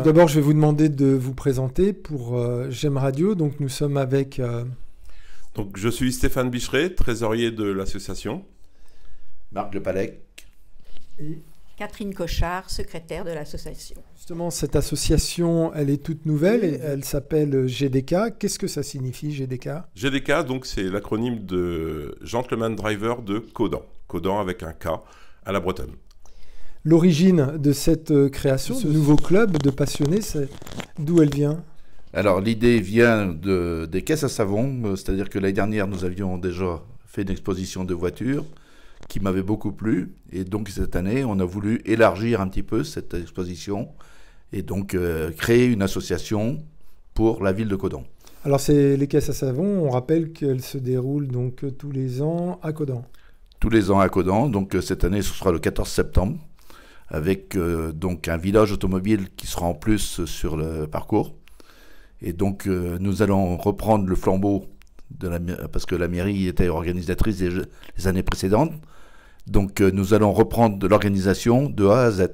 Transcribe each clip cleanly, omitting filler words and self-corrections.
d'abord, je vais vous demander de vous présenter pour J'aime Radio. Donc, nous sommes avec... Donc, je suis Stéphane Bicheret, trésorier de l'association. Marc Lepalec. Et Catherine Cochard, secrétaire de l'association. justement, cette association, elle est toute nouvelle. Et elle s'appelle GDK. Qu'est-ce que ça signifie, GDK? GDK, donc, c'est l'acronyme de Gentleman Driver de Caudan. Caudan avec un K à la bretonne. L'origine de cette création, ce nouveau club de passionnés, d'où elle vient? Alors l'idée vient des caisses à savon, c'est-à-dire que l'année dernière nous avions déjà fait une exposition de voitures qui m'avait beaucoup plu, et donc cette année on a voulu élargir un petit peu cette exposition et donc créer une association pour la ville de Caudan. Alors, c'est les caisses à savon. On rappelle qu'elles se déroulent donc tous les ans à Caudan. Tous les ans à Caudan, donc cette année ce sera le 14 septembre, avec donc un village automobile qui sera en plus sur le parcours. Et donc nous allons reprendre le flambeau, parce que la mairie était organisatrice les années précédentes. Donc nous allons reprendre de l'organisation de A à Z,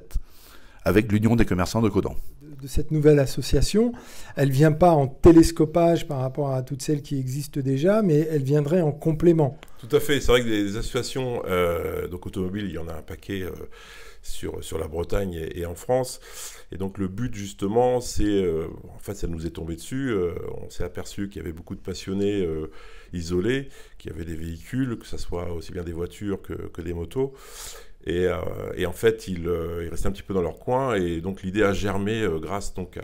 avec l'Union des commerçants de Caudan. De cette nouvelle association, elle ne vient pas en télescopage par rapport à toutes celles qui existent déjà, mais elle viendrait en complément. Tout à fait. C'est vrai que des associations donc automobiles, il y en a un paquet sur la Bretagne et en France. Et donc le but justement, c'est, en fait ça nous est tombé dessus, on s'est aperçu qu'il y avait beaucoup de passionnés isolés, qui avaient des véhicules, que ce soit aussi bien des voitures que des motos. Et en fait, ils restaient un petit peu dans leur coin. Et donc l'idée a germé grâce donc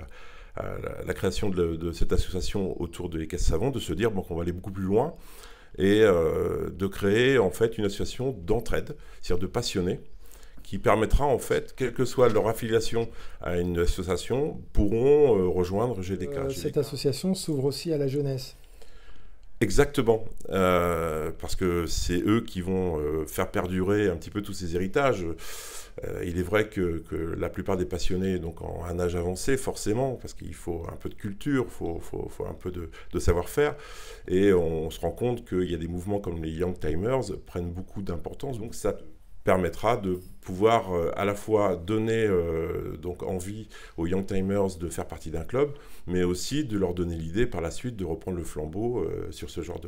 à la création de cette association autour des caisses savon, de se dire bon, qu'on va aller beaucoup plus loin et de créer en fait une association d'entraide, c'est-à-dire de passionnés, qui permettra en fait, quelle que soit leur affiliation à une association, pourront rejoindre GDK. Cette association s'ouvre aussi à la jeunesse. Exactement, parce que c'est eux qui vont faire perdurer un petit peu tous ces héritages. Il est vrai que la plupart des passionnés donc ont un âge avancé, forcément, parce qu'il faut un peu de culture, il faut un peu de savoir-faire. Et on se rend compte qu'il y a des mouvements comme les Young Timers prennent beaucoup d'importance. Donc ça permettra de pouvoir à la fois donner donc envie aux Young Timers de faire partie d'un club, mais aussi de leur donner l'idée par la suite de reprendre le flambeau sur ce genre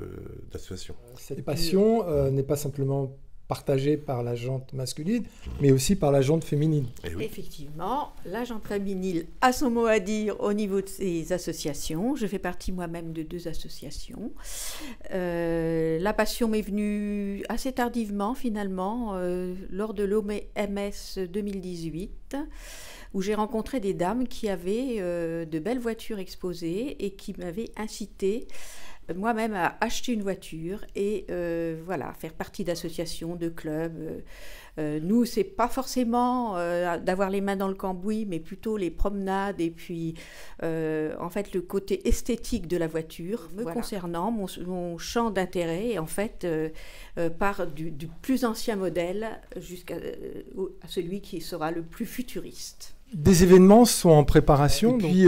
d'association. Cette passion n'est pas simplement partagée par la jante masculine, mais aussi par la jante féminine. Et oui. Effectivement, la jante féminine a son mot à dire au niveau de ces associations. Je fais partie moi-même de 2 associations. La passion m'est venue assez tardivement finalement, lors de l'OMS 2018, où j'ai rencontré des dames qui avaient de belles voitures exposées et qui m'avaient incité moi-même à acheter une voiture et voilà, faire partie d'associations, de clubs. Nous, c'est pas forcément d'avoir les mains dans le cambouis, mais plutôt les promenades et puis en fait le côté esthétique de la voiture. Me concernant, mon champ d'intérêt en fait part du plus ancien modèle jusqu'à celui qui sera le plus futuriste. Des événements sont en préparation, puis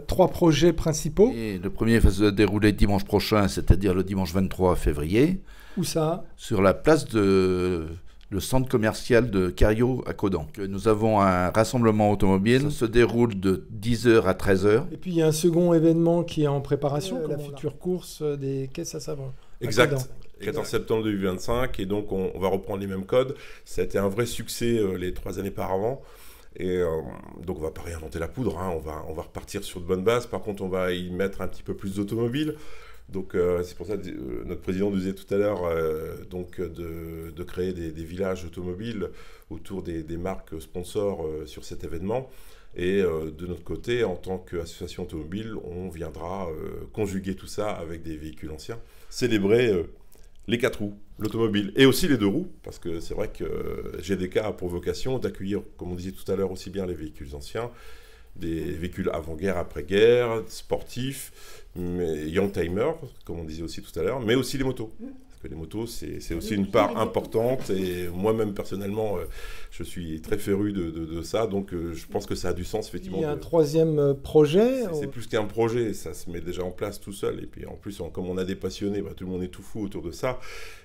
3 projets principaux. Et le premier va se dérouler dimanche prochain, c'est-à-dire le dimanche 23 février. Où ça? Sur la place le centre commercial de Cario à Caudan. Nous avons un rassemblement automobile, ça se déroule de 10h à 13h. Et puis il y a un second événement qui est en préparation, la future course des caisses à savon. Exact. 14 septembre 2025, et donc on va reprendre les mêmes codes. Ça a été un vrai succès les 3 années par avant. Et donc on va pas réinventer la poudre, hein. On va repartir sur de bonnes bases. Par contre, on va y mettre un petit peu plus d'automobiles. Donc c'est pour ça que notre président nous disait tout à l'heure donc de créer des villages automobiles autour des marques sponsors sur cet événement. Et de notre côté, en tant qu'association automobile, on viendra conjuguer tout ça avec des véhicules anciens, célébrer les 4 roues, l'automobile, et aussi les 2 roues, parce que c'est vrai que GDK a pour vocation d'accueillir, comme on disait tout à l'heure, aussi bien les véhicules anciens, des véhicules avant-guerre, après-guerre, sportifs, young timers, comme on disait aussi tout à l'heure, mais aussi les motos. Parce les motos, c'est aussi une part importante. Et moi-même, personnellement, je suis très féru de ça. Donc, je pense que ça a du sens, effectivement. Il y a un troisième projet. C'est plus qu'un projet. Ça se met déjà en place tout seul. Et puis, en plus, comme on a des passionnés, tout le monde est tout fou autour de ça.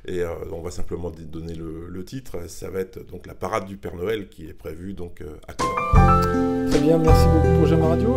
Et on va simplement donner le titre. Ça va être donc la parade du Père Noël qui est prévue donc, à Caen. Très bien, merci beaucoup pour Jamais Radio.